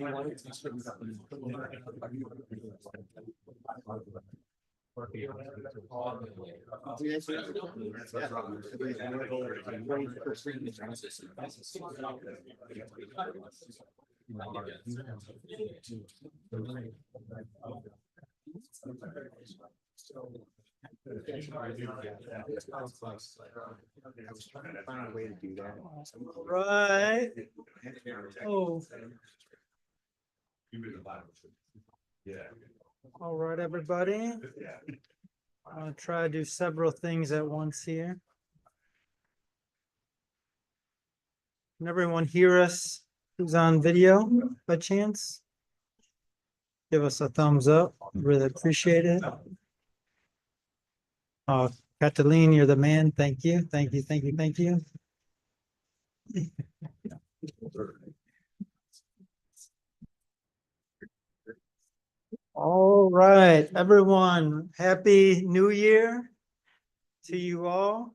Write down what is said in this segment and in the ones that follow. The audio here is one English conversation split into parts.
Find a way to do that. Right. Oh, all right, everybody. I'll try to do several things at once here. Can everyone hear us who's on video by chance? Give us a thumbs up. Really appreciate it. Oh, Cataline, you're the man. Thank you. Thank you. Thank you. Thank you. All right, everyone. Happy New Year to you all.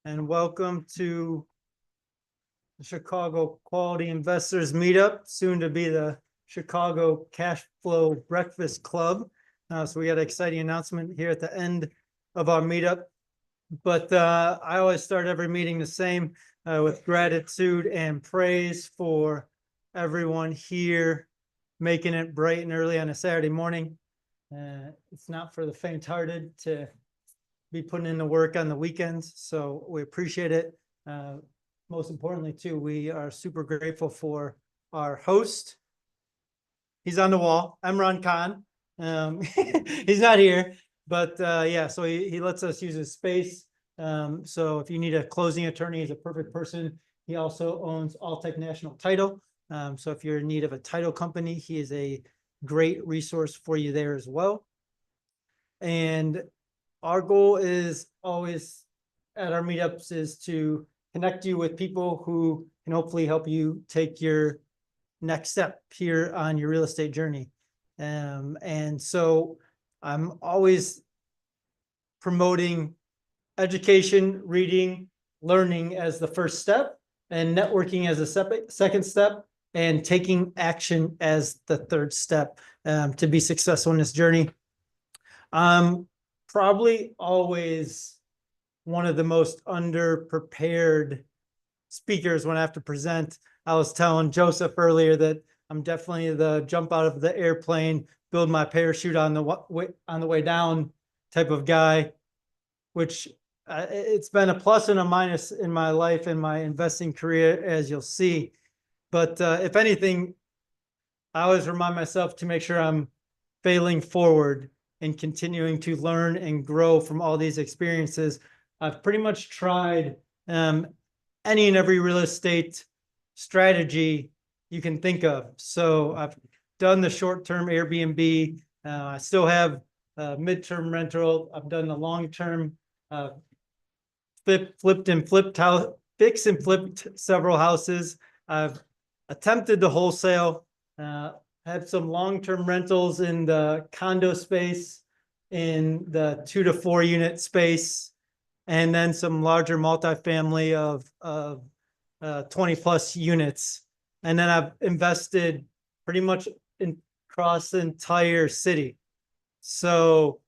And welcome to the Chicago Quality Investors Meetup, soon to be the Chicago Cash Flow Breakfast Club. So we got an exciting announcement here at the end of our meetup. But I always start every meeting the same with gratitude and praise for everyone here making it bright and early on a Saturday morning. It's not for the faint-hearted to be putting in the work on the weekends, so we appreciate it. Most importantly, too, we are super grateful for our host. He's on the wall, Imran Khan. He's not here, but yeah, so he lets us use his space. So if you need a closing attorney, he's a perfect person. He also owns Alltech National Title. So if you're in need of a title company, he is a great resource for you there as well. And our goal is always at our meetups is to connect you with people who can hopefully help you take your next step here on your real estate journey. And so I'm always promoting education, reading, learning as the first step, and networking as a second step, and taking action as the third step to be successful in this journey. Probably always one of the most underprepared speakers when I have to present. I was telling Joseph earlier that I'm definitely the jump out of the airplane, build my parachute on the way down type of guy, which it's been a plus and a minus in my life and my investing career, as you'll see. But if anything, I always remind myself to make sure I'm failing forward and continuing to learn and grow from all these experiences. I've pretty much tried any and every real estate strategy you can think of. So I've done the short-term Airbnb. I still have midterm rental. I've done the long-term fixed and flipped several houses. I've attempted the wholesale, had some long-term rentals in the condo space, in the 2 to 4 unit space, and then some larger multifamily of 20 plus units. And then I've invested pretty much across the entire city. So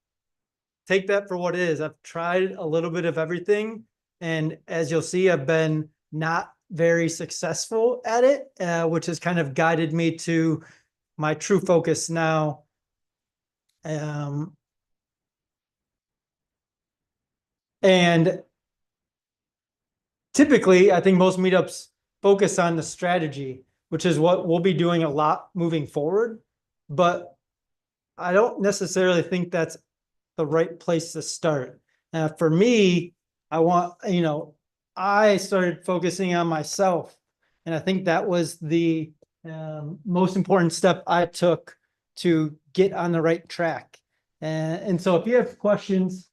take that for what it is. I've tried a little bit of everything. And as you'll see, I've been not very successful at it, which has kind of guided me to my true focus now. And typically, I think most meetups focus on the strategy, which is what we'll be doing a lot moving forward. But I don't necessarily think that's the right place to start. For me, I started focusing on myself. And I think that was the most important step I took to get on the right track. And so if you have questions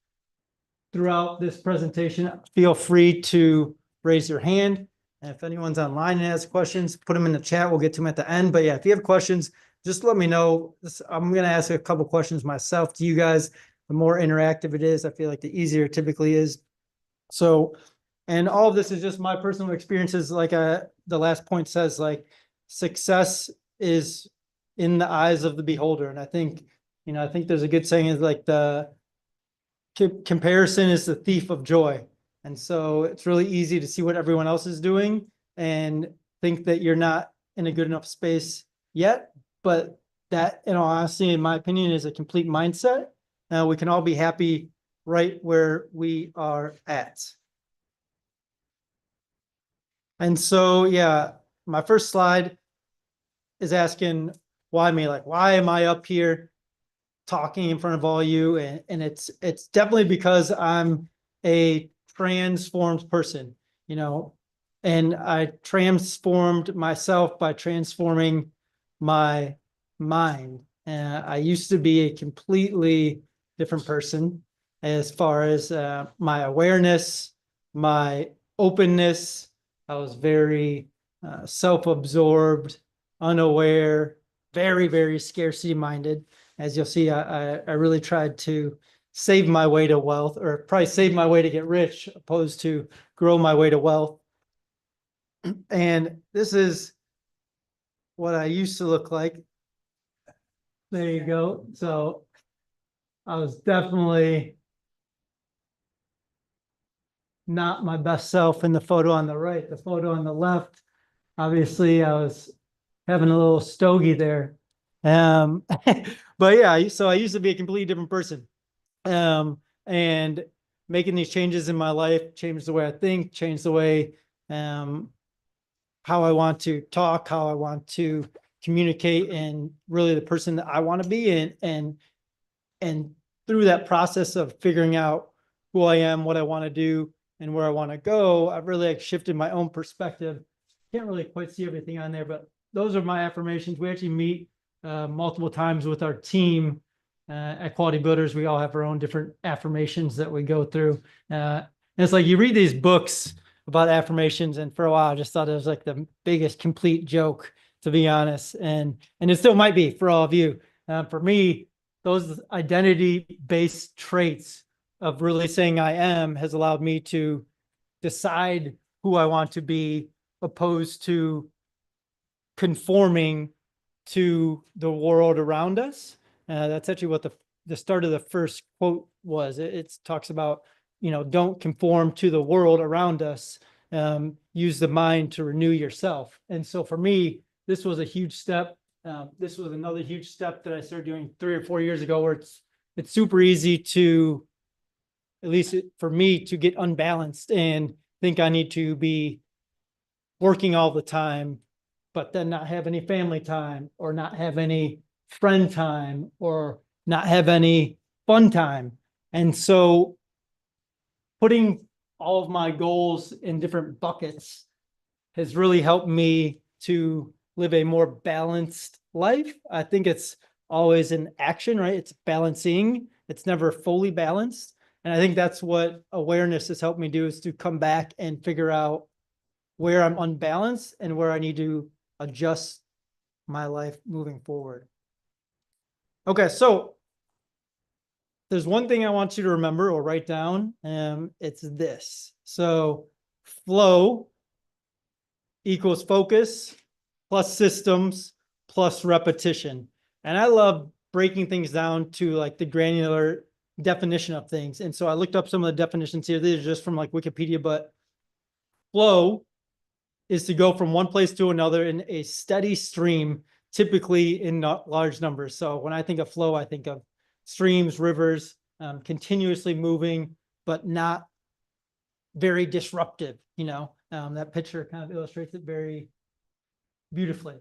throughout this presentation, feel free to raise your hand. And if anyone's online and has questions, put them in the chat. We'll get to them at the end. But yeah, if you have questions, just let me know. I'm going to ask a couple questions myself to you guys. The more interactive it is, I feel like the easier it typically is. So, and all of this is just my personal experiences. Like the last point says, like success is in the eyes of the beholder. And I think, I think there's a good saying is like the comparison is the thief of joy. And so it's really easy to see what everyone else is doing and think that you're not in a good enough space yet. But that, in all honesty, in my opinion, is a complete mindset. We can all be happy right where we are at. And so, yeah, my first slide is asking why me, like, why am I up here talking in front of all you? And it's definitely because I'm a transformed person, and I transformed myself by transforming my mind. I used to be a completely different person as far as my awareness, my openness. I was very self-absorbed, unaware, very, very scarcity minded. As you'll see, I really tried to save my way to wealth, or probably save my way to get rich, opposed to grow my way to wealth. And this is what I used to look like. There you go. So I was definitely not my best self in the photo on the right. The photo on the left, obviously I was having a little stogie there. But yeah, so I used to be a completely different person. And making these changes in my life changed the way I think, changed the way how I want to talk, how I want to communicate, and really the person that I want to be in. And through that process of figuring out who I am, what I want to do, and where I want to go, I've really like shifted my own perspective. Can't really quite see everything on there, but those are my affirmations. We actually meet multiple times with our team at Quality Builders. We all have our own different affirmations that we go through. And it's like you read these books about affirmations, and for a while I just thought it was like the biggest complete joke, to be honest. And it still might be for all of you. For me, those identity-based traits of really saying I am has allowed me to decide who I want to be, opposed to conforming to the world around us. That's actually what the start of the first quote was. It talks about, don't conform to the world around us. Use the mind to renew yourself. And so for me, this was a huge step. This was another huge step that I started doing 3 or 4 years ago, where it's super easy to, at least for me, to get unbalanced and think I need to be working all the time, but then not have any family time, or not have any friend time, or not have any fun time. And so putting all of my goals in different buckets has really helped me to live a more balanced life. I think it's always an action, right? It's balancing. It's never fully balanced. And I think that's what awareness has helped me do, is to come back and figure out where I'm unbalanced and where I need to adjust my life moving forward. Okay, so there's one thing I want you to remember or write down. It's this. So flow equals focus plus systems plus repetition. And I love breaking things down to like the granular definition of things. And so I looked up some of the definitions here. These are just from like Wikipedia, but flow is to go from one place to another in a steady stream, typically in not large numbers. So when I think of flow, I think of streams, rivers, continuously moving, but not very disruptive. That picture kind of illustrates it very beautifully.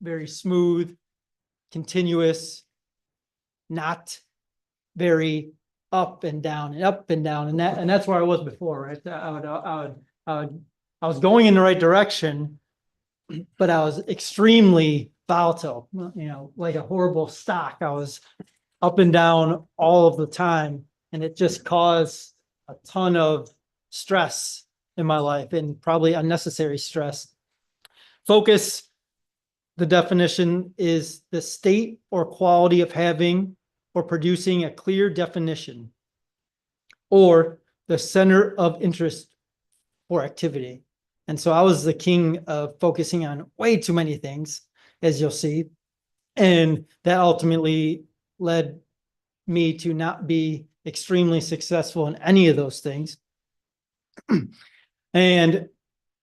Very smooth, continuous, not very up and down and up and down. And that's where I was before, right? I was going in the right direction, but I was extremely volatile, like a horrible stock. I was up and down all of the time, and it just caused a ton of stress in my life, and probably unnecessary stress. Focus, the definition is the state or quality of having or producing a clear definition, or the center of interest or activity. And so I was the king of focusing on way too many things. as you'll see. And that ultimately led me to not be extremely successful in any of those things. And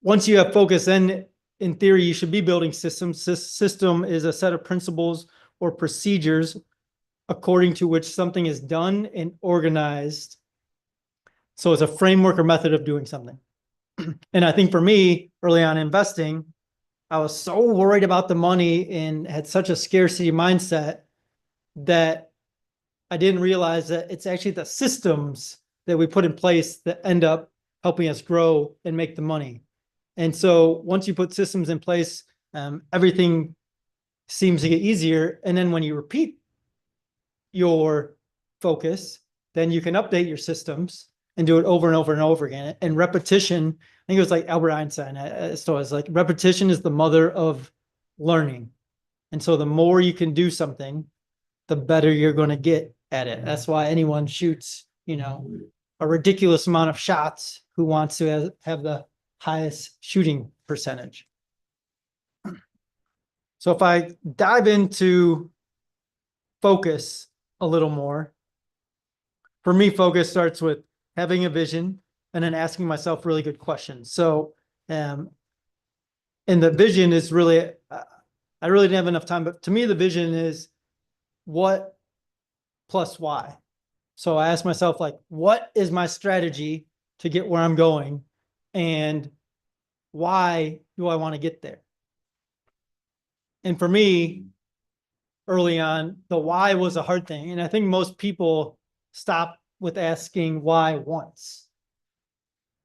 once you have focus, then in theory, you should be building systems. System is a set of principles or procedures according to which something is done and organized. So it's a framework or method of doing something. And I think for me, early on investing, I was so worried about the money and had such a scarcity mindset that I didn't realize that it's actually the systems that we put in place that end up helping us grow and make the money. And so once you put systems in place, everything seems to get easier. And then when you repeat your focus, then you can update your systems and do it over and over and over again. And repetition, I think it was like Albert Einstein. So it's like repetition is the mother of learning. And so the more you can do something, the better you're going to get at it. That's why anyone shoots, a ridiculous amount of shots who wants to have the highest shooting percentage. So if I dive into focus a little more, for me, focus starts with having a vision and then asking myself really good questions. So, and the vision is really, I really didn't have enough time, but to me, the vision is what plus why. So I asked myself, like, what is my strategy to get where I'm going? And why do I want to get there? And for me, early on, the why was a hard thing. And I think most people stop with asking why once.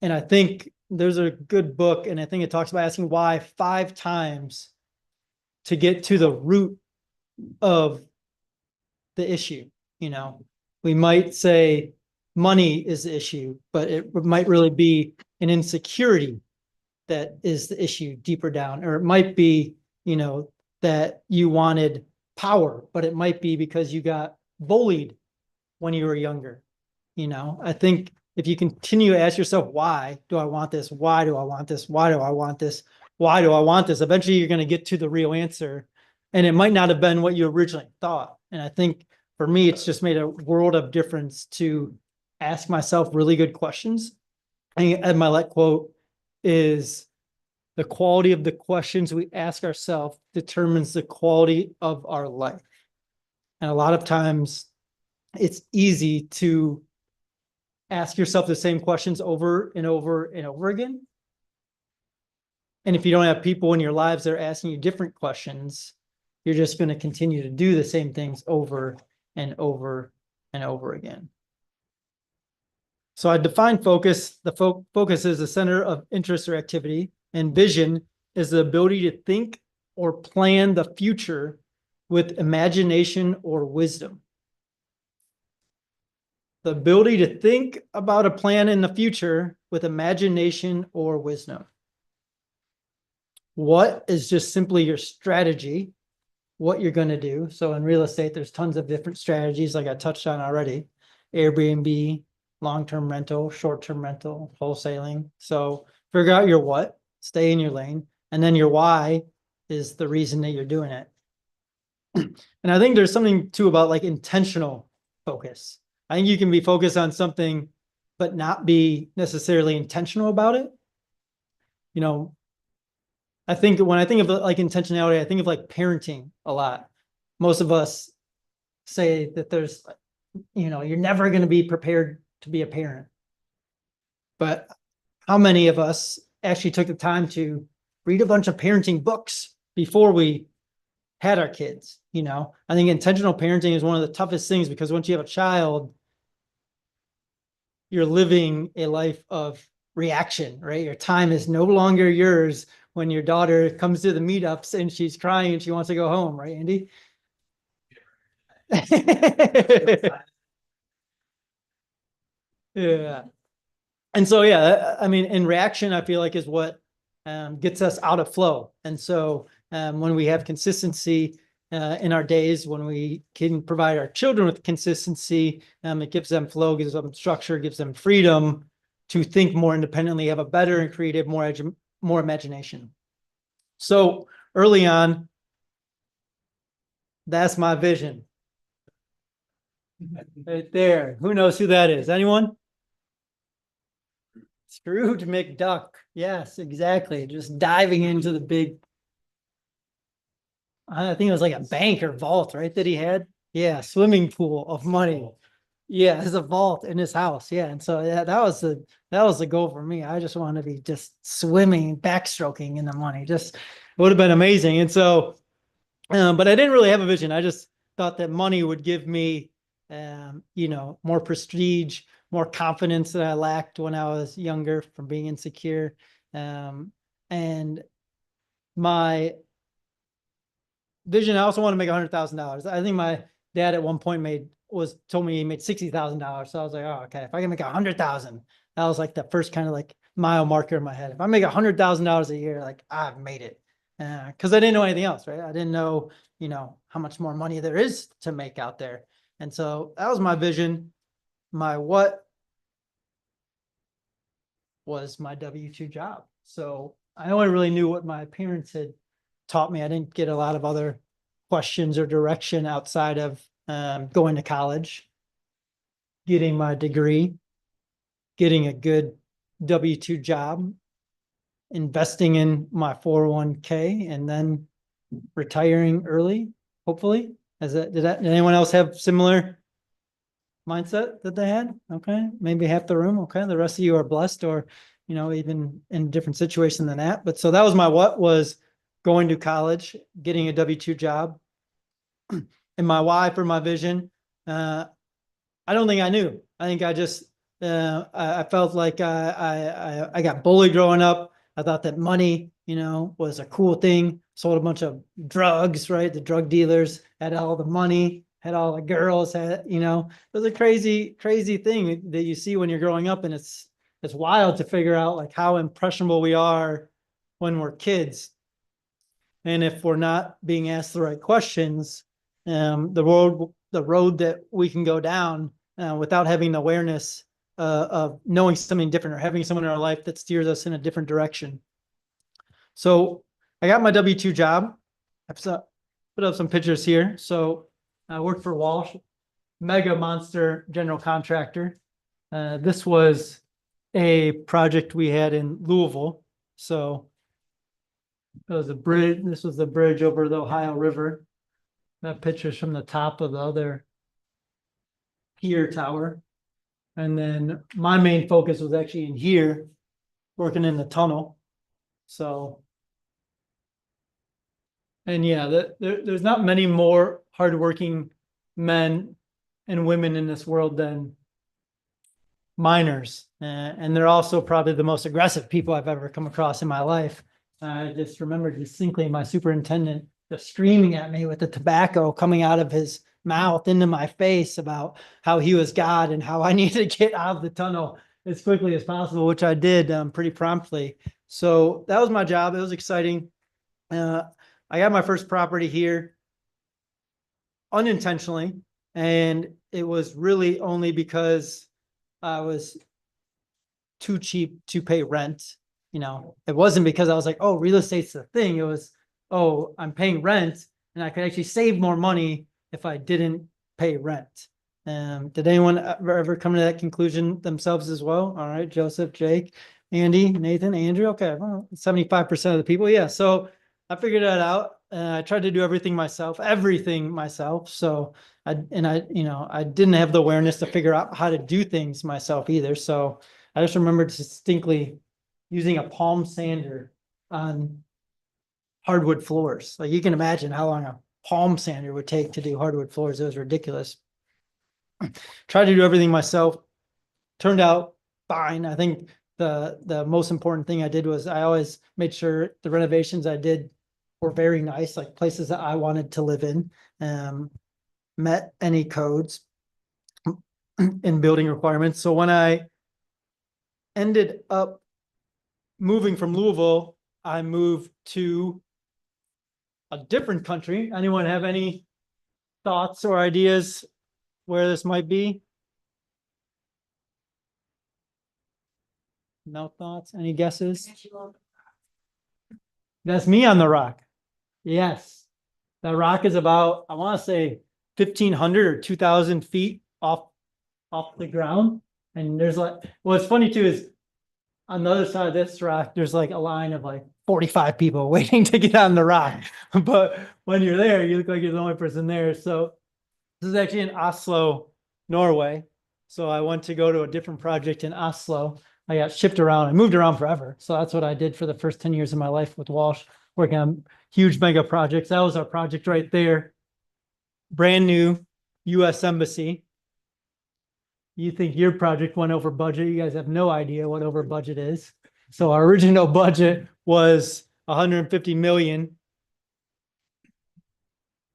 And I think there's a good book, and I think it talks about asking why 5 times to get to the root of the issue. We might say money is the issue, but it might really be an insecurity that is the issue deeper down. Or it might be, that you wanted power, but it might be because you got bullied when you were younger. I think if you continue to ask yourself, why do I want this? Why do I want this? Why do I want this? Why do I want this? Eventually you're going to get to the real answer. And it might not have been what you originally thought. And I think for me, it's just made a world of difference to ask myself really good questions. And my let quote is, the quality of the questions we ask ourselves determines the quality of our life. And a lot of times it's easy to ask yourself the same questions over and over and over again. And if you don't have people in your lives that are asking you different questions, you're just going to continue to do the same things over and over and over again. So I define focus. The focus is the center of interest or activity, and vision is the ability to think or plan the future with imagination or wisdom. The ability to think about a plan in the future with imagination or wisdom. What is just simply your strategy, what you're going to do. So in real estate, there's tons of different strategies like I touched on already. Airbnb, long-term rental, short-term rental, wholesaling. So figure out your what, stay in your lane, and then your why is the reason that you're doing it. And I think there's something too about like intentional focus. I think you can be focused on something, but not be necessarily intentional about it. I think when I think of like intentionality, I think of like parenting a lot. Most of us say that there's, you're never going to be prepared to be a parent. But how many of us actually took the time to read a bunch of parenting books before we had our kids? I think intentional parenting is one of the toughest things, because once you have a child, you're living a life of reaction, right? Your time is no longer yours when your daughter comes to the meetups and she's crying and she wants to go home, right, Andy? Yeah. And so, yeah, I mean, in reaction, I feel like is what gets us out of flow. And so when we have consistency in our days, when we can provide our children with consistency, it gives them flow, gives them structure, gives them freedom to think more independently, have a better and creative, more imagination. So early on, That's my vision. Right there. Who knows who that is? Anyone? Scrooge McDuck. Yes, exactly. Just diving into the big, I think it was like a bank or vault, right? That he had. Yeah, swimming pool of money. Yeah, there's a vault in his house. Yeah. And so yeah, that was the goal for me. I just wanted to be just swimming, backstroking in the money. Just would have been amazing. And so, but I didn't really have a vision. I just thought that money would give me, more prestige, more confidence that I lacked when I was younger from being insecure. And my vision, I also want to make $100,000. I think my dad at one point told me he made $60,000. So I was like, oh, okay, if I can make 100,000, that was like the first kind of like mile marker in my head. If I make $100,000 a year, like I've made it. Cause I didn't know anything else, right? I didn't know, how much more money there is to make out there. And so that was my vision. My what was my W-2 job. So I only really knew what my parents had taught me. I didn't get a lot of other questions or direction outside of going to college, getting my degree, getting a good W-2 job, investing in my 401k, and then retiring early, hopefully. Did anyone else have similar mindset that they had? Okay, maybe half the room. Okay, the rest of you are blessed, or even in a different situation than that. But so that was my what was going to college, getting a W-2 job, and my why for my vision. I don't think I knew. I think I just I felt like I got bullied growing up. I thought that money, was a cool thing. Sold a bunch of drugs, right? The drug dealers had all the money, had all the girls, it was a crazy, crazy thing that you see when you're growing up, and it's wild to figure out like how impressionable we are when we're kids, and if we're not being asked the right questions, the road that we can go down without having awareness of knowing something different or having someone in our life that steers us in a different direction. So I got my W-2 job. I've put up some pictures here. So I worked for Walsh, mega monster general contractor. This was a project we had in Louisville. So it was a bridge. This was the bridge over the Ohio River. That picture's from the top of the other pier tower. And then my main focus was actually in here, working in the tunnel. So, and yeah, there's not many more hardworking men and women in this world than miners. And they're also probably the most aggressive people I've ever come across in my life. I just remember distinctly my superintendent just screaming at me with the tobacco coming out of his mouth into my face about how he was God and how I needed to get out of the tunnel as quickly as possible, which I did pretty promptly. So that was my job. It was exciting. I got my first property here unintentionally, and it was really only because I was too cheap to pay rent. It wasn't because I was like, oh, real estate's the thing. It was, oh, I'm paying rent and I could actually save more money if I didn't pay rent. Did anyone ever come to that conclusion themselves as well? All right, Joseph, Jake, Andy, Nathan, Andrew. Okay, well, 75% of the people. Yeah, so I figured that out. I tried to do everything myself. So I didn't have the awareness to figure out how to do things myself either. So I just remember distinctly using a palm sander on hardwood floors. Like you can imagine how long a palm sander would take to do hardwood floors. It was ridiculous. Tried to do everything myself. Turned out fine. I think the most important thing I did was I always made sure the renovations I did were very nice, like places that I wanted to live in, met any codes in building requirements. So when I ended up moving from Louisville, I moved to a different country. Anyone have any thoughts or ideas where this might be? No thoughts? Any guesses? That's me on the rock. Yes. That rock is about, I want to say 1,500 or 2,000 feet off the ground. And there's like, what's funny too is on the other side of this rock, there's like a line of like 45 people waiting to get on the rock. But when you're there, you look like you're the only person there. So this is actually in Oslo, Norway. So I went to go to a different project in Oslo. I got shipped around. I moved around forever. So that's what I did for the first 10 years of my life with Walsh, working on huge mega projects. That was our project right there. Brand new US Embassy. You think your project went over budget. You guys have no idea what over budget is. So our original budget was 150 million.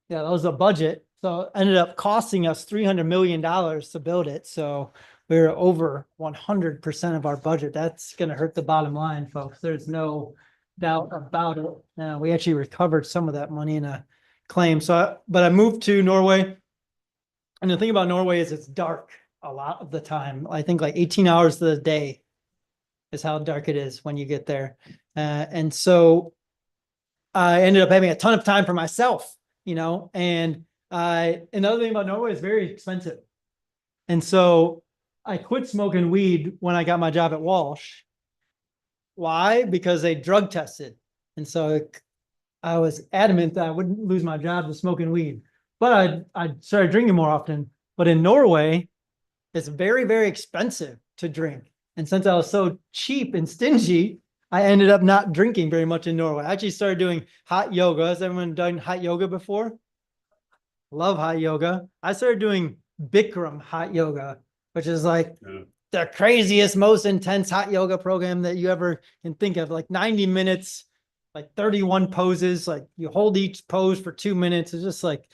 Yeah, that was a budget. So it ended up costing us $300 million to build it. So we were over 100% of our budget. That's going to hurt the bottom line, folks. There's no doubt about it. We actually recovered some of that money in a claim. But I moved to Norway. And the thing about Norway is it's dark a lot of the time. I think like 18 hours of the day is how dark it is when you get there. And so I ended up having a ton of time for myself, and another thing about Norway is very expensive. And so I quit smoking weed when I got my job at Walsh. Why? Because they drug tested. And so I was adamant that I wouldn't lose my job to smoking weed, but I started drinking more often. But in Norway, it's very, very expensive to drink. And since I was so cheap and stingy, I ended up not drinking very much in Norway. I actually started doing hot yoga. Has everyone done hot yoga before? Love hot yoga. I started doing Bikram hot yoga, which is like the craziest, most intense hot yoga program that you ever can think of. Like 90 minutes, like 31 poses. Like you hold each pose for 2 minutes. It's just like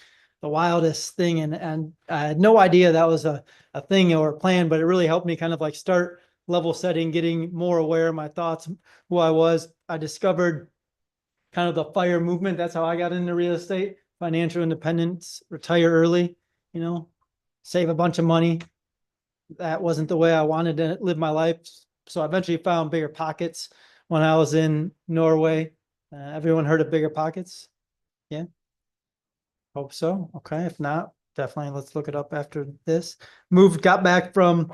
the wildest thing. And I had no idea that was a thing or a plan, but it really helped me kind of like start level setting, getting more aware of my thoughts, who I was. I discovered kind of the FIRE movement. That's how I got into real estate, financial independence, retire early, save a bunch of money. That wasn't the way I wanted to live my life. So I eventually found Bigger Pockets when I was in Norway. Everyone heard of Bigger Pockets? Yeah. Hope so. Okay. If not, definitely let's look it up after this. Got back from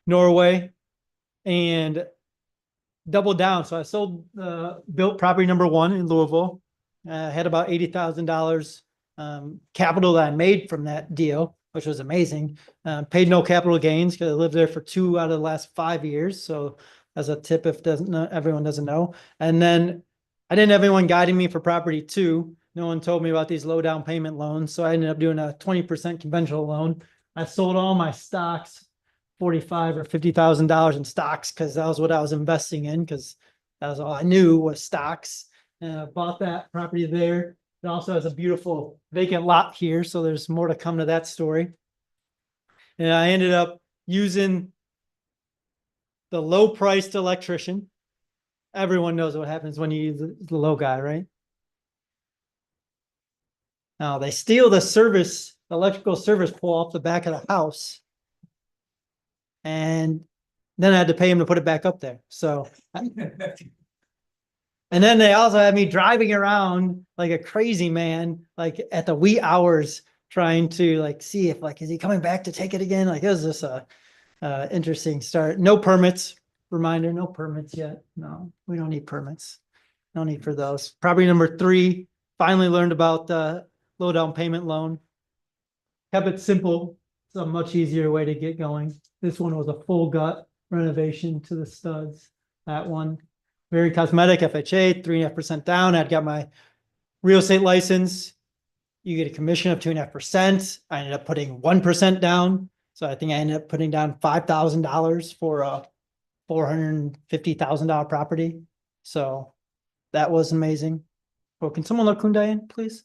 Norway and doubled down. So I sold built property number 1 in Louisville. Had about $80,000 capital that I made from that deal, which was amazing. Paid no capital gains because I lived there for 2 out of the last 5 years. So as a tip, if everyone doesn't know. And then I didn't have anyone guiding me for property 2. No one told me about these low down payment loans. So I ended up doing a 20% conventional loan. I sold all my stocks, $45,000 or $50,000 in stocks, because that was what I was investing in, because that was all I knew was stocks. And I bought that property there. It also has a beautiful vacant lot here, so there's more to come to that story. And I ended up using the low-priced electrician. Everyone knows what happens when you use the low guy, right? Now they steal the electrical service pole off the back of the house. And then I had to pay him to put it back up there. So, and then they also had me driving around like a crazy man, like at the wee hours, trying to like see if like, is he coming back to take it again? Like it was just a interesting start. No permits. Reminder, no permits yet. No, we don't need permits. No need for those. Property number 3, finally learned about the low down payment loan. Kept it simple. It's a much easier way to get going. This one was a full gut renovation to the studs. That one, very cosmetic, FHA, 3.5% down. I'd got my real estate license. You get a commission of 2.5%. I ended up putting 1% down. So I think I ended up putting down $5,000 for a $450,000 property. So that was amazing. Well, can someone look Hyundai in, please?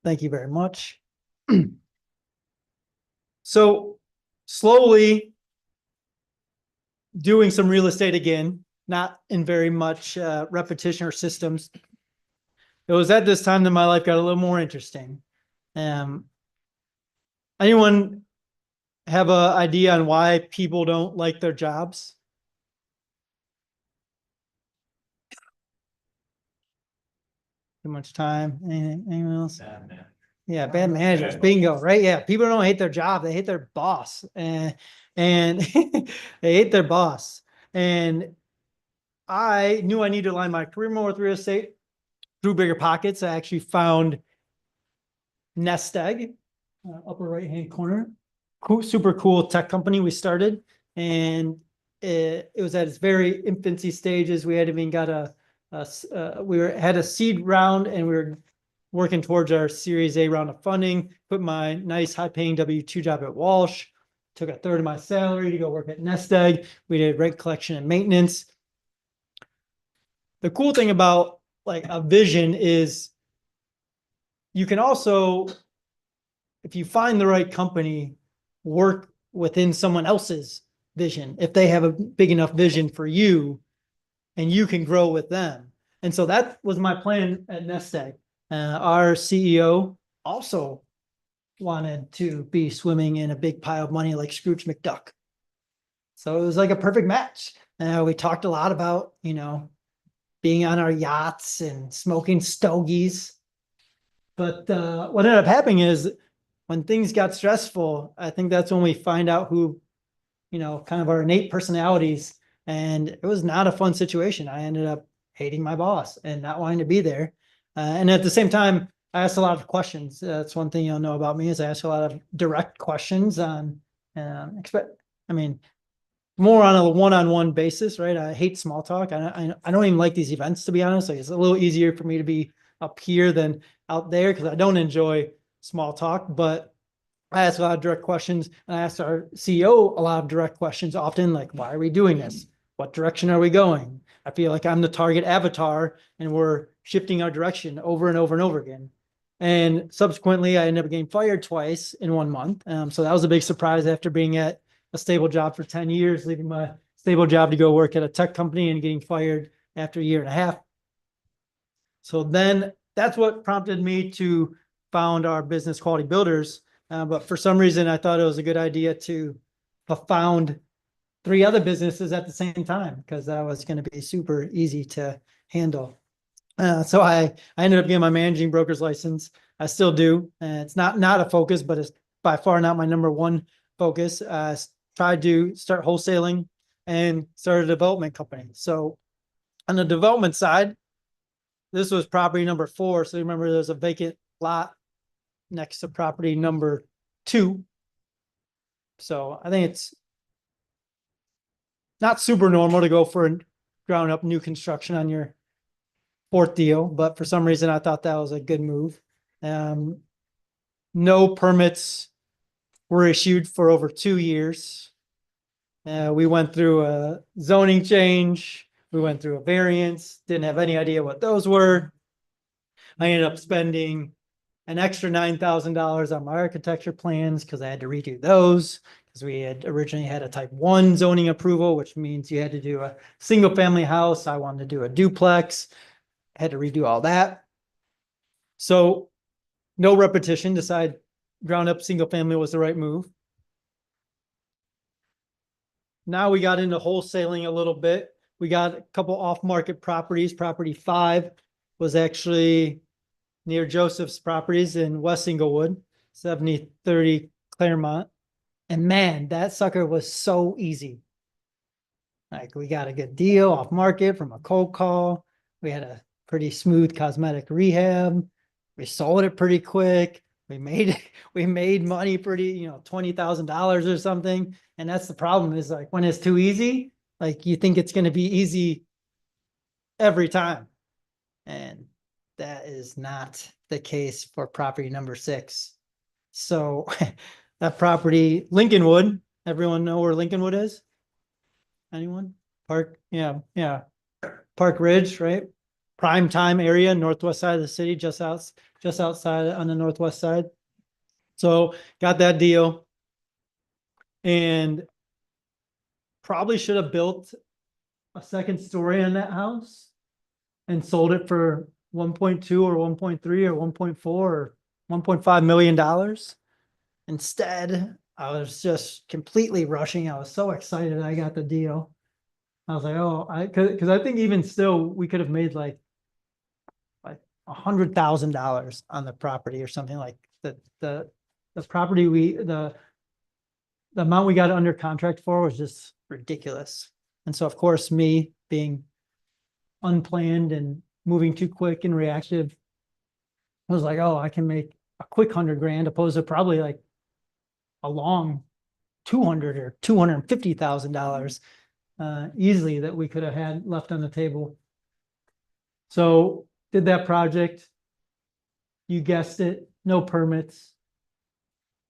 Thank you very much. So slowly doing some real estate again, not in very much repetition or systems. It was at this time that my life got a little more interesting. Anyone have an idea on why people don't like their jobs? too much time. Anyone else? Bad man. Yeah, bad managers, bingo, right? Yeah, people don't hate their job, they hate their boss, and they hate their boss. And I knew I needed to align my career more with real estate through Bigger Pockets. I actually found Nest Egg, upper right-hand corner. Cool, super cool tech company we started, and it was at its very infancy stages. We had even got had a seed round, and we were working towards our Series A round of funding. Put my nice high-paying W-2 job at Walsh. Took a third of my salary to go work at Nest Egg. We did rent collection and maintenance. The cool thing about like a vision is you can also, if you find the right company, work within someone else's vision. If they have a big enough vision for you and you can grow with them. And so that was my plan at Nest Egg. Our CEO also wanted to be swimming in a big pile of money like Scrooge McDuck. So it was like a perfect match. We talked a lot about, being on our yachts and smoking stogies. But what ended up happening is when things got stressful, I think that's when we find out who, kind of our innate personalities. And it was not a fun situation. I ended up hating my boss and not wanting to be there. And at the same time, I asked a lot of questions. That's one thing you'll know about me is I ask a lot of direct questions on, more on a one-on-one basis, right? I hate small talk. I don't even like these events, to be honest. Like, it's a little easier for me to be up here than out there because I don't enjoy small talk. But I ask a lot of direct questions, and I ask our CEO a lot of direct questions often, like, why are we doing this? What direction are we going? I feel like I'm the target avatar, and we're shifting our direction over and over and over again. And subsequently, I ended up getting fired twice in 1 month. So that was a big surprise after being at a stable job for 10 years, leaving my stable job to go work at a tech company and getting fired after a year and a half. So then that's what prompted me to found our business, Quality Builders. But for some reason, I thought it was a good idea to found 3 other businesses at the same time because that was going to be super easy to handle. So I ended up getting my managing broker's license. I still do. It's not a focus, but it's by far not my number one focus. Tried to start wholesaling and start a development company. So on the development side, this was property number 4. So remember, there's a vacant lot next to property number 2. So I think it's not super normal to go for a ground up new construction on your 4th deal, but for some reason I thought that was a good move. No permits were issued for over 2 years. We went through a zoning change. We went through a variance, didn't have any idea what those were. I ended up spending an extra $9,000 on my architecture plans because I had to redo those because we had originally had a type 1 zoning approval, which means you had to do a single family house. I wanted to do a duplex. I had to redo all that. So no repetition, decide ground up single family was the right move. Now we got into wholesaling a little bit. We got a couple off-market properties. Property 5 was actually near Joseph's properties in West Inglewood, 7030 Claremont. And man, that sucker was so easy. Like, we got a good deal off market from a cold call. We had a pretty smooth cosmetic rehab. We sold it pretty quick. We made money pretty, $20,000 or something. And that's the problem is like when it's too easy, like you think it's going to be easy every time. And that is not the case for property number 6. So that property, Lincolnwood, everyone know where Lincolnwood is? Anyone? Park, yeah. Park Ridge, right? Prime time area, northwest side of the city, just outside on the northwest side. So got that deal. And probably should have built a second story on that house and sold it for 1.2 or 1.3 or 1.4 or $1.5 million. Instead, I was just completely rushing. I was so excited I got the deal. I was like, oh, because I think even still we could have made like $100,000 on the property or something like the property the amount we got under contract for was just ridiculous. And so of course, me being unplanned and moving too quick and reactive, I was like, oh, I can make a quick 100 grand opposed to probably like a long 200 or $250,000 easily that we could have had left on the table. So did that project. You guessed it, no permits.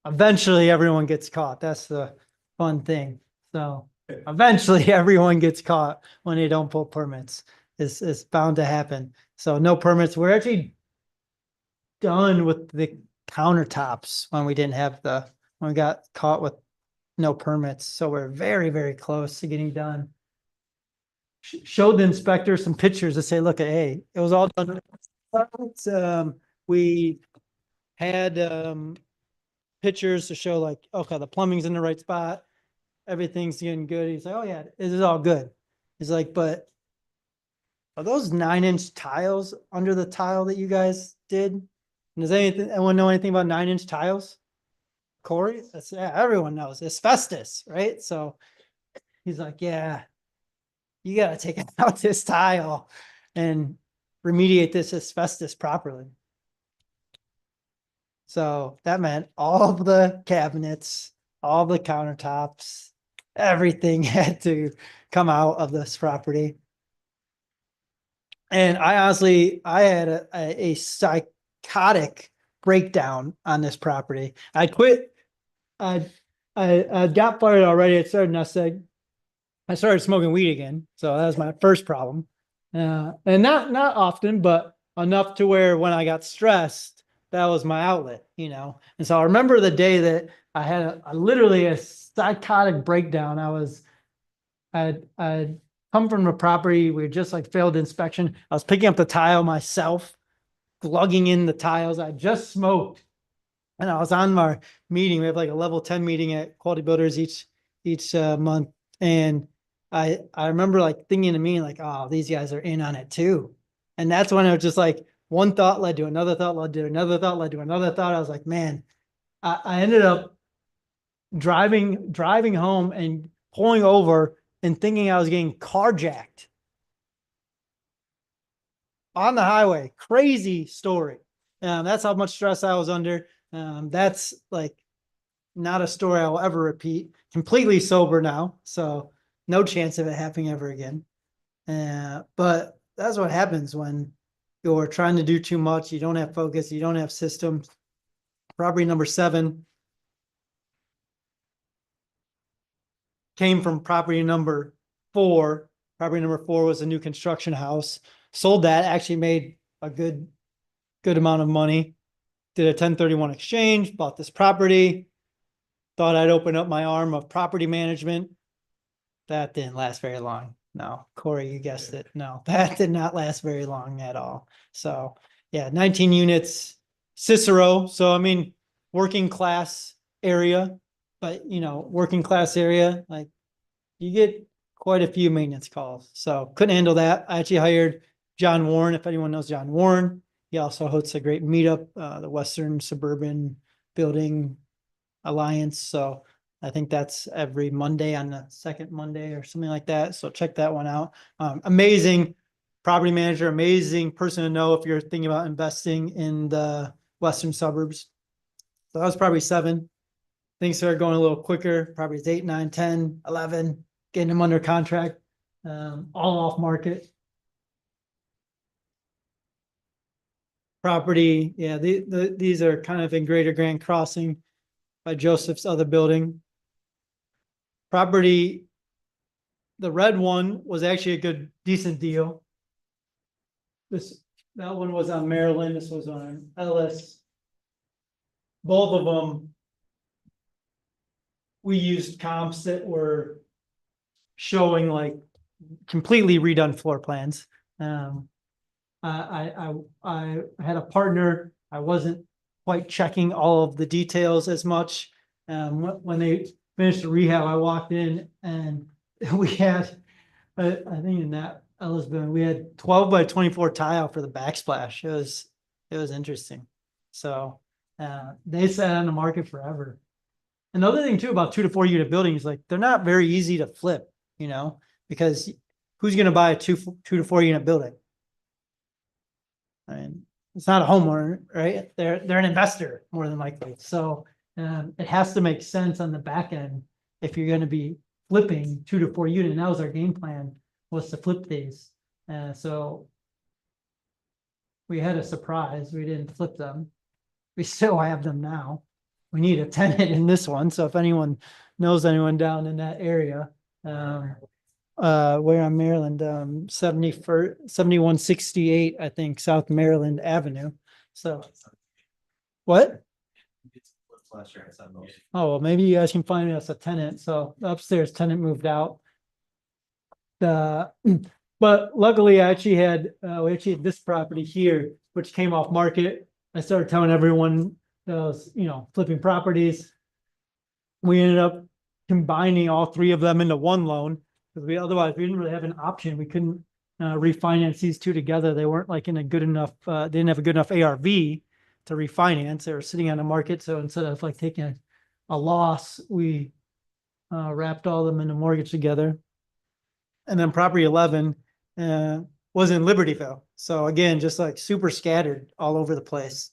Eventually everyone gets caught. That's the fun thing. So eventually everyone gets caught when they don't pull permits. It's bound to happen. So no permits. We're actually done with the countertops when we got caught with no permits. So we're very, very close to getting done. Showed the inspector some pictures to say, look, hey, it was all done. We had pictures to show like, okay, the plumbing's in the right spot. Everything's getting good. He's like, oh yeah, this is all good. He's like, but are those 9-inch tiles under the tile that you guys did? And does anyone know anything about 9-inch tiles? Corey? Yeah, everyone knows asbestos, right? So he's like, yeah, you got to take out this tile and remediate this asbestos properly. So that meant all of the cabinets, all the countertops, everything had to come out of this property. And I had a psychotic breakdown on this property. I quit. I got fired already. I started nest-egg. I started smoking weed again. So that was my first problem. And not often, but enough to where when I got stressed, that was my outlet, you know? And so I remember the day that I had literally a psychotic breakdown. I'd come from the property. We just like failed inspection. I was picking up the tile myself, glugging in the tiles. I just smoked. And I was on our meeting. We have like a level 10 meeting at Quality Builders each month. And I remember like thinking to me like, oh, these guys are in on it too. And that's when it was just like one thought led to another thought, led to another thought, led to another thought. I was like, man, I ended up driving home and pulling over and thinking I was getting carjacked on the highway. Crazy story. That's how much stress I was under. That's like not a story I will ever repeat. Completely sober now, so no chance of it happening ever again. But that's what happens when you're trying to do too much. You don't have focus. You don't have systems. Property number 7 came from property number 4. Property number 4 was a new construction house. Sold that, actually made a good amount of money. Did a 1031 exchange, bought this property. Thought I'd open up my arm of property management. That didn't last very long. No, Corey, you guessed it. No, that did not last very long at all. So yeah, 19 units, Cicero. So I mean, working class area, but you know, working class area, like you get quite a few maintenance calls. So couldn't handle that. I actually hired John Warren. If anyone knows John Warren, he also hosts a great meetup, the Western Suburban Building Alliance. So I think that's every Monday on the second Monday or something like that. So check that one out. Amazing property manager, amazing person to know if you're thinking about investing in the Western suburbs. So that was probably 7. Things started going a little quicker. Probably it's 8, 9, 10, 11, getting them under contract, all off market. Property, yeah, these are kind of in Greater Grand Crossing by Joseph's other building. Property, the red one was actually a decent deal. That one was on Maryland. This was on Ellis. Both of them, we used comps that were showing like completely redone floor plans. I had a partner. I wasn't quite checking all of the details as much. When they finished the rehab, I walked in and we had, I think in that Ellis building, we had 12 by 24 tile for the backsplash. It was It was interesting. So they sat on the market forever. Another thing too about 2 to 4 unit buildings, like they're not very easy to flip, because who's going to buy a 2 to 4 unit building? I mean, it's not a homeowner, right? They're an investor more than likely. So it has to make sense on the back end if you're going to be flipping 2 to 4 unit. And that was our game plan, was to flip these. So we had a surprise. We didn't flip them. We still have them now. We need a tenant in this one. So if anyone knows anyone down in that area, where on Maryland, 7168, I think, South Maryland Avenue. So what? Oh, well, maybe you guys can find us a tenant. So the upstairs tenant moved out. But luckily I actually we actually had this property here, which came off market. I started telling everyone those, flipping properties. We ended up combining all 3 of them into one loan, because otherwise we didn't really have an option. We couldn't refinance these 2 together. They weren't like in a good enough, they didn't have a good enough ARV to refinance. They were sitting on the market. So instead of like taking a loss, we wrapped all of them in a mortgage together. And then property 11 was in Libertyville. So again, just like super scattered all over the place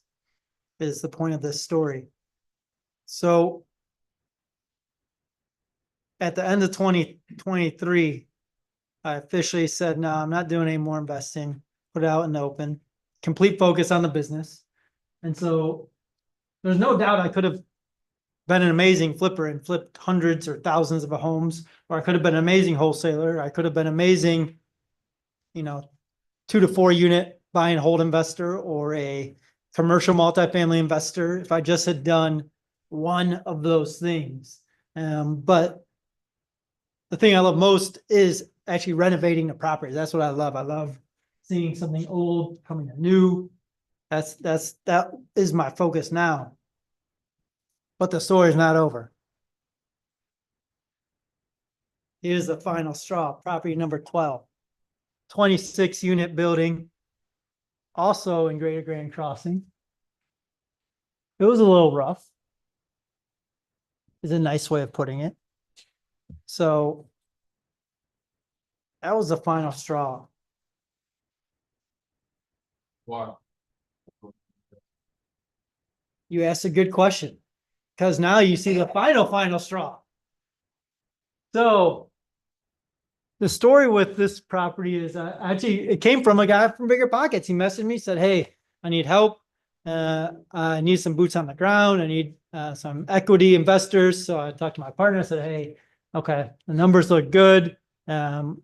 is the point of this story. So at the end of 2023, I officially said, no, I'm not doing any more investing, put it out in the open, complete focus on the business. And so there's no doubt I could have been an amazing flipper and flipped hundreds or thousands of homes, or I could have been an amazing wholesaler. I could have been amazing, 2 to 4 unit buy and hold investor, or a commercial multifamily investor if I just had done one of those things. But the thing I love most is actually renovating the property. That's what I love. I love seeing something old coming to new. That is my focus now. But the story is not over. Here's the final straw, property number 12, 26 unit building, also in Greater Grand Crossing. It was a little rough, is a nice way of putting it. So that was the final straw. Wow. You asked a good question, because now you see the final straw. So the story with this property is actually, it came from a guy from Bigger Pockets. He messaged me, said, hey, I need help. I need some boots on the ground. I need some equity investors. So I talked to my partner. I said, hey, okay, the numbers look good. That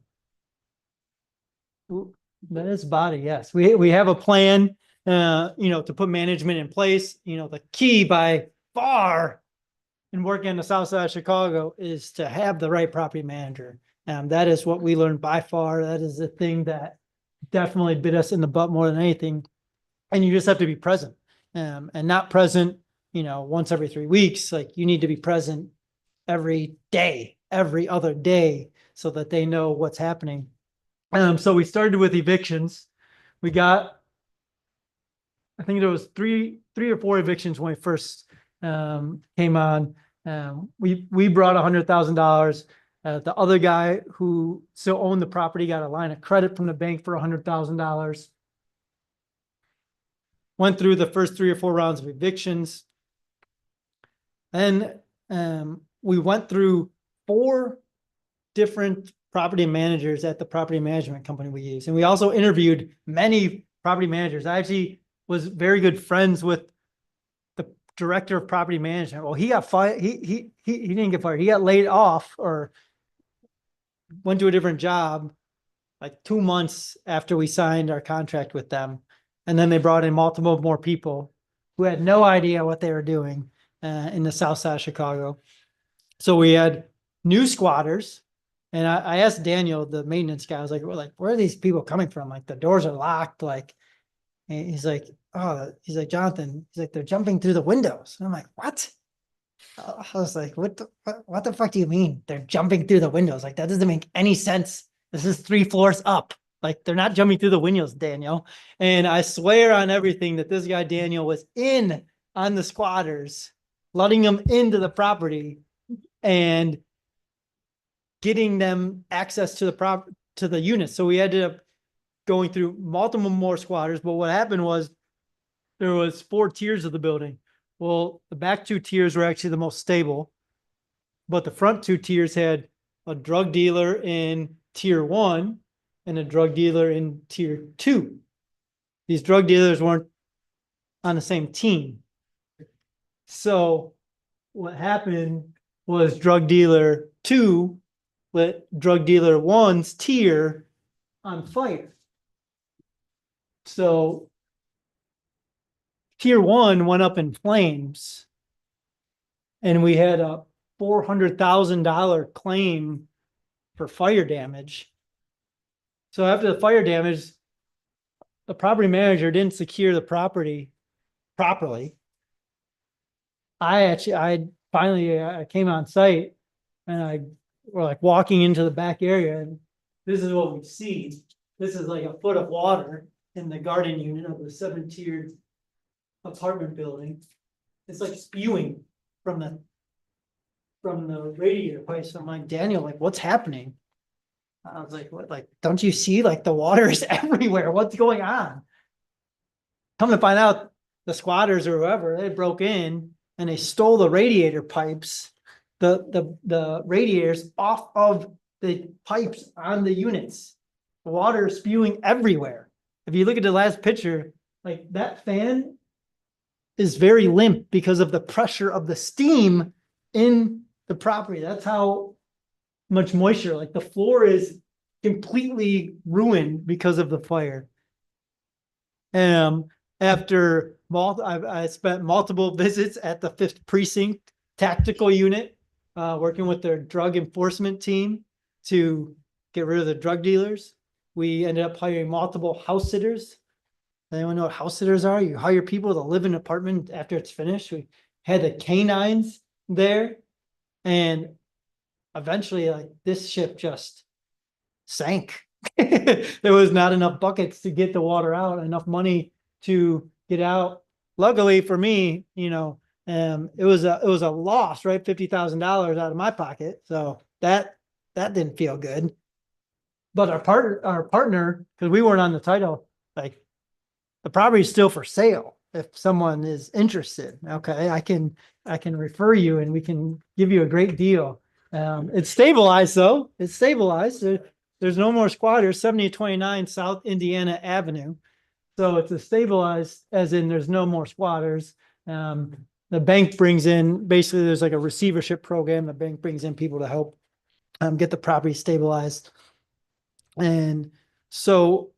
is body. Yes, we have a plan, to put management in place. The key by far in working on the south side of Chicago is to have the right property manager. That is what we learned by far. That is the thing that definitely bit us in the butt more than anything. And you just have to be present, and not present, once every 3 weeks. Like, you need to be present every day, every other day, so that they know what's happening. So we started with evictions. We got, I think there was three or four evictions when we first came on. We brought $100,000. The other guy who still owned the property got a line of credit from the bank for $100,000. Went through the first 3 or 4 rounds of evictions. Then we went through 4 different property managers at the property management company we use. And we also interviewed many property managers. I actually was very good friends with the director of property management. Well, he got fired. He didn't get fired. He got laid off or went to a different job like 2 months after we signed our contract with them. And then they brought in multiple more people who had no idea what they were doing in the south side of Chicago. So we had new squatters. And I asked Daniel, the maintenance guy, I was like, where are these people coming from? Like, the doors are locked. Like, and he's like, Jonathan, he's like, they're jumping through the windows. And I'm like, what? I was like, what the fuck do you mean? They're jumping through the windows? Like, that doesn't make any sense. This is 3 floors up. Like they're not jumping through the windows, Daniel. And I swear on everything that this guy Daniel was in on the squatters, letting them into the property and getting them access to the units. So we ended up going through multiple more squatters. But what happened was there was 4 tiers of the building. Well, the back 2 tiers were actually the most stable, but the front 2 tiers had a drug dealer in tier 1 and a drug dealer in tier 2. These drug dealers weren't on the same team. So what happened was drug dealer 2 lit drug dealer 1's tier on fire. So tier 1 went up in flames and we had a $400,000 claim for fire damage. So after the fire damage, the property manager didn't secure the property properly. I finally came on site and we're like walking into the back area and this is what we see. This is like a foot of water in the garden unit of the 7-tiered apartment building. It's like spewing from the radiator pipe. So I'm like, Daniel, like, what's happening? I was like, what? Like, don't you see? Like, the water is everywhere. What's going on? Come to find out, the squatters or whoever, they broke in and they stole the radiator pipes, the radiators off of the pipes on the units. The water is spewing everywhere. If you look at the last picture, like that fan is very limp because of the pressure of the steam in the property. That's how much moisture, like the floor is completely ruined because of the fire. After I spent multiple visits at the 5th Precinct Tactical Unit, working with their drug enforcement team to get rid of the drug dealers. We ended up hiring multiple house sitters. Anyone know what house sitters are? You hire people to live in an apartment after it's finished. We had the canines there, and eventually, like, this ship just sank. There was not enough buckets to get the water out, enough money to get out. Luckily for me, it was a loss, right? $50,000 out of my pocket. So that didn't feel good. But our partner, because we weren't on the title, like, the property is still for sale. If someone is interested, okay, I can refer you and we can give you a great deal. It's stabilized though. It's stabilized. There's no more squatters. 7029 South Indiana Avenue. So it's a stabilized, as in there's no more squatters. The bank brings in, basically there's like a receivership program. The bank brings in people to help get the property stabilized. And so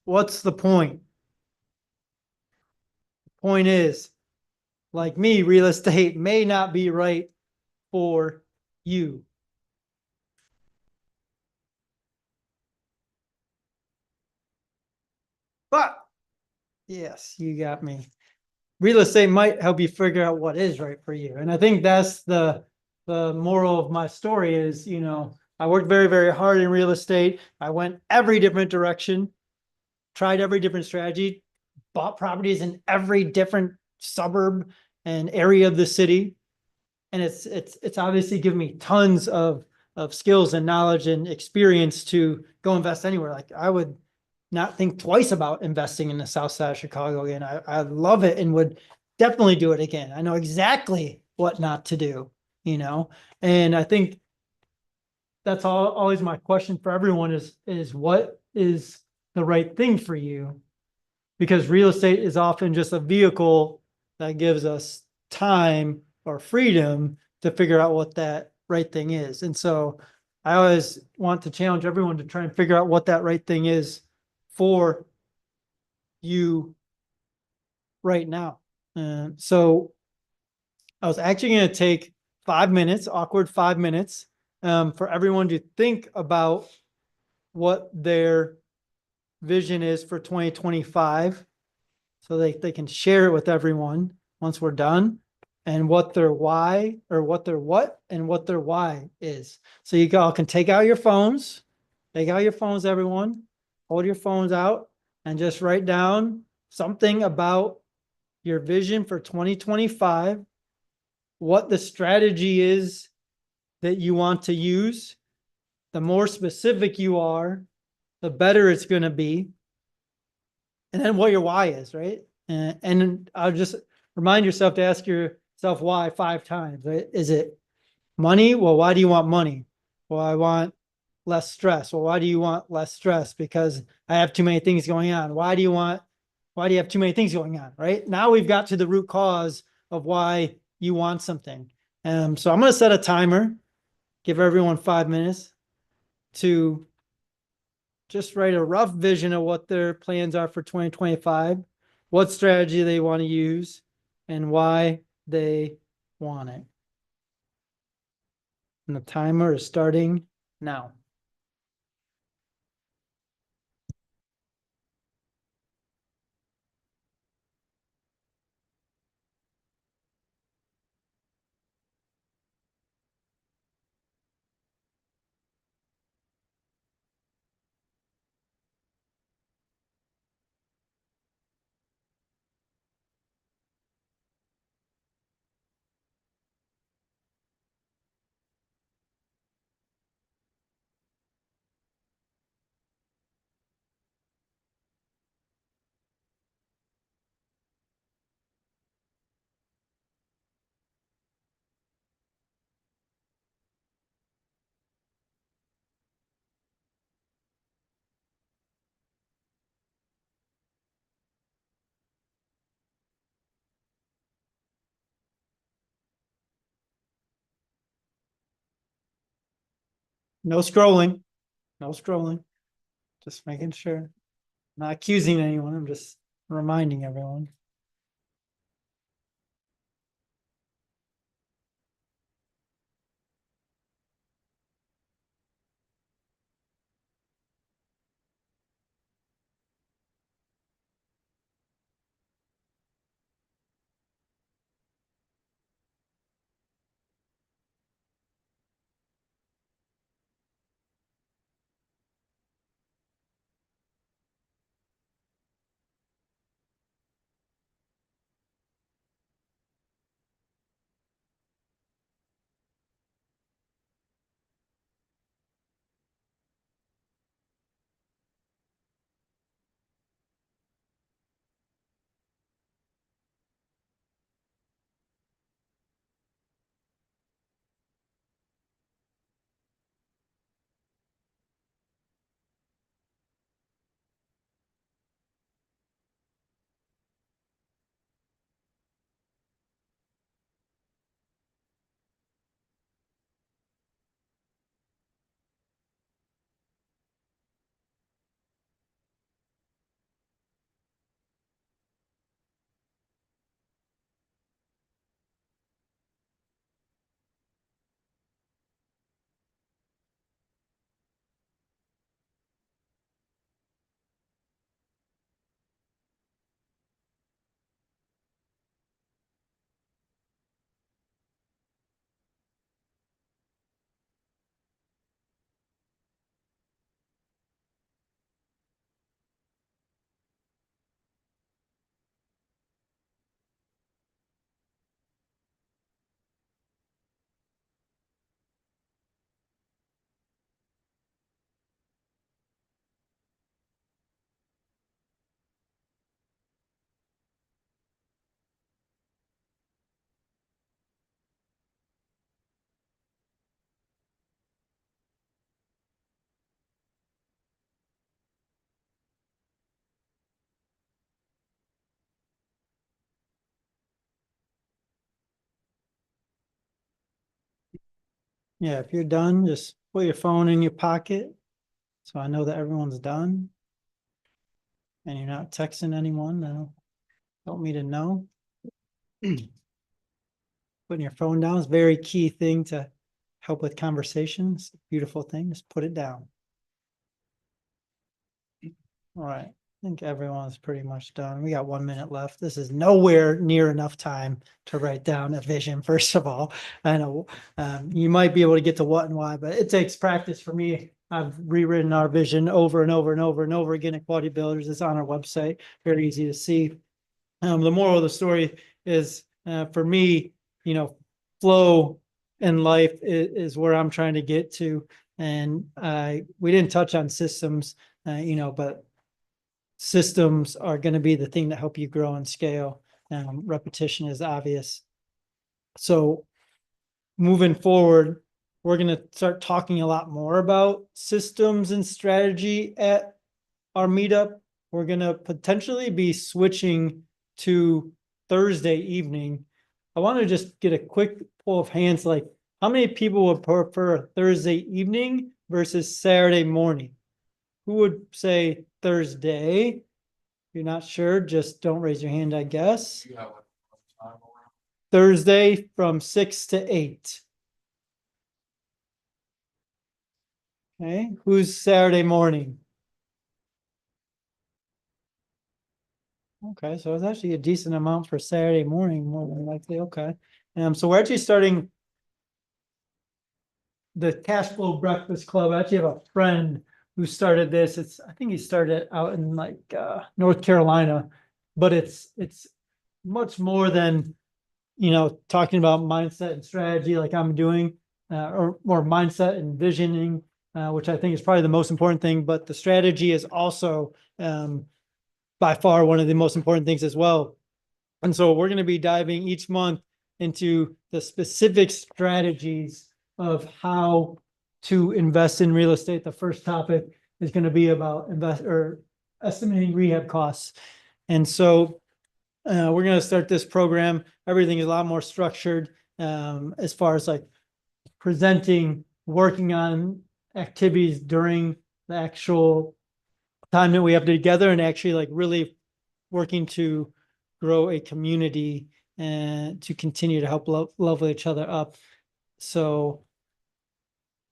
what's the point? The point is, like me, real estate may not be right for you. But yes, you got me. Real estate might help you figure out what is right for you. And I think that's the moral of my story is, I worked very, very hard in real estate. I went every different direction, tried every different strategy, bought properties in every different suburb and area of the city. And it's obviously given me tons of skills and knowledge and experience to go invest anywhere. Like, I would not think twice about investing in the South Side of Chicago again. I love it and would definitely do it again. I know exactly what not to do, and I think that's always my question for everyone is what is the right thing for you? Because real estate is often just a vehicle that gives us time or freedom to figure out what that right thing is. And so I always want to challenge everyone to try and figure out what that right thing is for you right now. So I was actually going to take 5 minutes, awkward 5 minutes, for everyone to think about what their vision is for 2025 so they can share it with everyone once we're done, and what their why or what their what and what their why is. So you all can take out your phones, everyone. hold your phones out and just write down something about your vision for 2025, what the strategy is that you want to use. The more specific you are, the better it's going to be. And then what your why is, right? And I'll just remind yourself to ask yourself why 5 times, right? Is it money? Well, why do you want money? Well, I want less stress. Well, why do you want less stress? Because I have too many things going on. Why do you have too many things going on, right? Now we've got to the root cause of why you want something. So I'm going to set a timer, give everyone 5 minutes to just write a rough vision of what their plans are for 2025, what strategy they want to use, and why they want it. And the timer is starting now. No scrolling. No scrolling. Just making sure. Not accusing anyone. I'm just reminding everyone. Yeah, if you're done, just put your phone in your pocket. So I know that everyone's done. And you're not texting anyone. Help me to know. Putting your phone down is a very key thing to help with conversations. Beautiful thing. Just put it down. All right. I think everyone's pretty much done. We got 1 minute left. This is nowhere near enough time to write down a vision, first of all. I know you might be able to get to what and why, but it takes practice for me I've rewritten our vision over and over and over and over again at Quality Builders. It's on our website, very easy to see. The moral of the story is, for me, flow in life is where I'm trying to get to. And we didn't touch on systems, but systems are going to be the thing that help you grow and scale. Repetition is obvious. So moving forward, we're going to start talking a lot more about systems and strategy at our meetup. We're going to potentially be switching to Thursday evening. I want to just get a quick poll of hands, like how many people would prefer Thursday evening versus Saturday morning? Who would say Thursday? If you're not sure, just don't raise your hand, I guess. Thursday from 6 to 8. Okay, who's Saturday morning? Okay, so it's actually a decent amount for Saturday morning, more than likely. Okay. So we're actually starting the Cash Flow Breakfast Club. I actually have a friend who started this. I think he started out in like North Carolina, but it's much more than talking about mindset and strategy like I'm doing, or more mindset and visioning, which I think is probably the most important thing. But the strategy is also by far one of the most important things as well. And so we're going to be diving each month into the specific strategies of how to invest in real estate. The first topic is going to be about estimating rehab costs. And so we're going to start this program. Everything is a lot more structured, as far as like presenting, working on activities during the actual time that we have together, and actually like really working to grow a community and to continue to help level each other up. So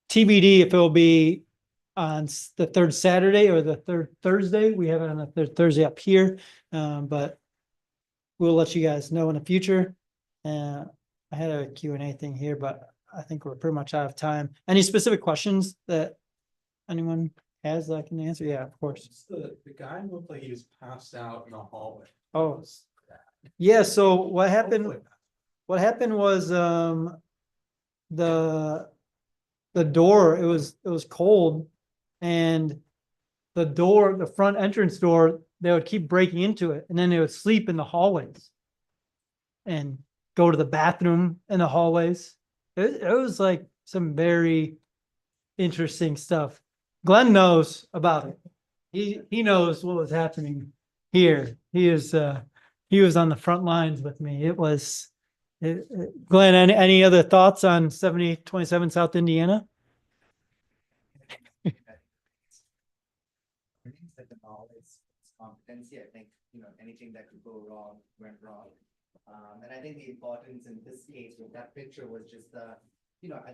TBD if it will be on the third Saturday or the third Thursday. We have it on the third Thursday up here, but we'll let you guys know in the future. I had a Q&A thing here, but I think we're pretty much out of time. Any specific questions that anyone has that I can answer? Yeah, of course. The guy looked like he was passed out in the hallway. Oh, yeah. So what happened was the door, it was cold, and the front entrance door, they would keep breaking into it, and then they would sleep in the hallways and go to the bathroom in the hallways. It was like some very interesting stuff. Glenn knows about it. He knows what was happening here. He was on the front lines with me. Glenn, any other thoughts on 7027 South Indiana? That the knowledge, competency, I think, anything that could go wrong, went wrong. And I think the importance in this case with that picture was just at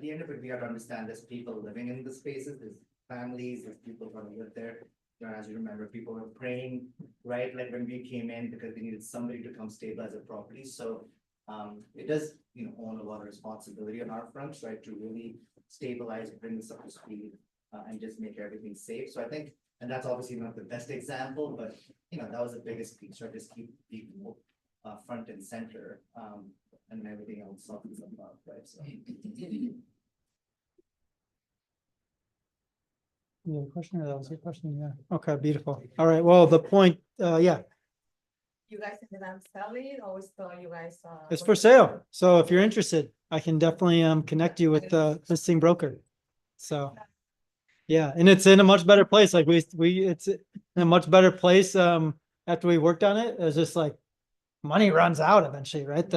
the end of it, we have to understand there's people living in the spaces, there's families, there's people going to live there. As you remember, people were praying, right? Like when we came in because they needed somebody to come stabilize the property. So it does, own a lot of responsibility on our front, right? To really stabilize, bring this up to speed, and just make everything safe. So I think, and that's obviously not the best example, but that was the biggest piece, right? Just keep people front and center, and everything else softens up, right? So. You have a question, or that was your question? Yeah. Okay, beautiful. All right. Well, the point, yeah, You guys ended up selling or still you guys? it's for sale. So if you're interested, I can definitely connect you with the listing broker. So, yeah, and it's in a much better place. Like it's in a much better place. After we worked on it, it's just like money runs out eventually, right?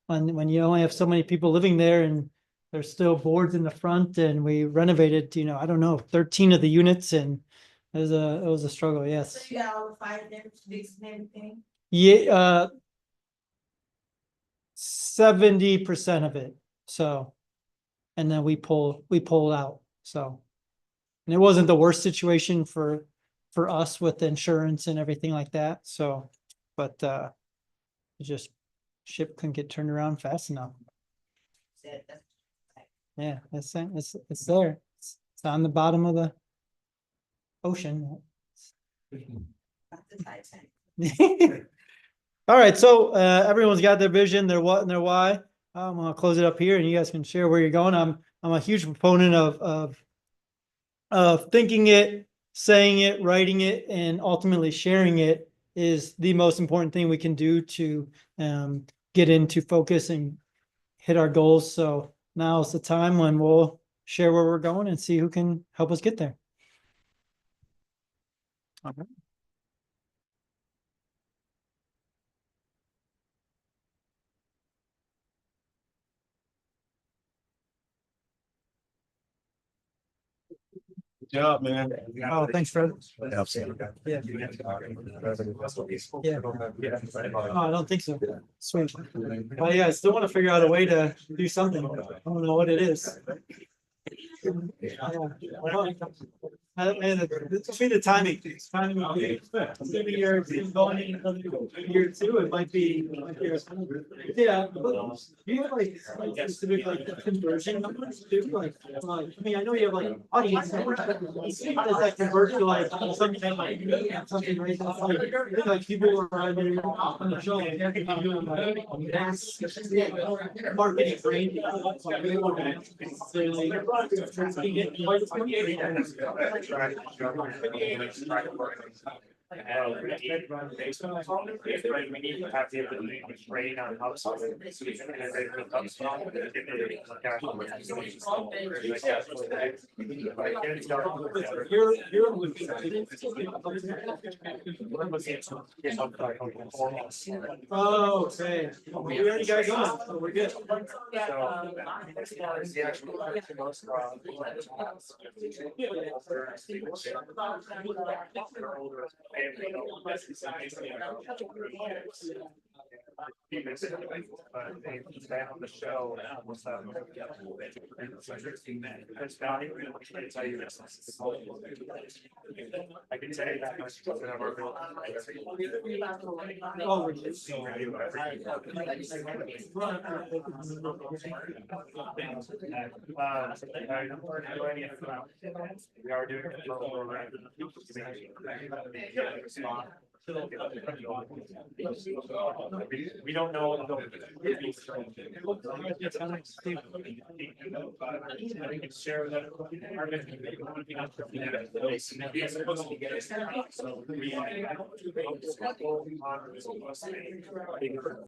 When you only have so many people living there, and there's still boards in the front, and we renovated, I don't know, 13 of the units, and it was a struggle. Yes. So you got all the fire damage, fixed and everything? Yeah, 70% of it. So, and then we pulled out. So, and it wasn't the worst situation for us with insurance and everything like that. So, but it just ship couldn't get turned around fast enough. Yeah, it's there. It's on the bottom of ocean. That's the Titanic. All right, so everyone's got their vision, their what and their why. I'm gonna close it up here and you guys can share where you're going. I'm a huge proponent of thinking it, saying it, writing it, and ultimately sharing it is the most important thing we can do to get into focus and hit our goals. So now is the time when we'll share where we're going and see who can help us get there. All right. Good job, man. Oh, thanks, Fred. Absolutely. Yeah. Yeah. Oh, I don't think so. Sweet. Oh, yeah, I still want to figure out a way to do something. I don't know what it is. And it's be the timing. Timing will be, it's gonna be your, going in another year or two, it might be. Yeah. But you have like specific like conversion numbers too, like, I mean, I know you have like audience numbers, but it's not that conversion to like something like something right. That's like people who are on the show, they're gonna be doing like mass marketing branding. We need to have the ability to train on how to solve it. So we can integrate with HubSpot. Oh, okay. We already got going, so we're good. But they stay on the show. It's not even going to tell you this. I can tell you that much. Oh, we're good. We are doing it. We don't know. I can share that. So we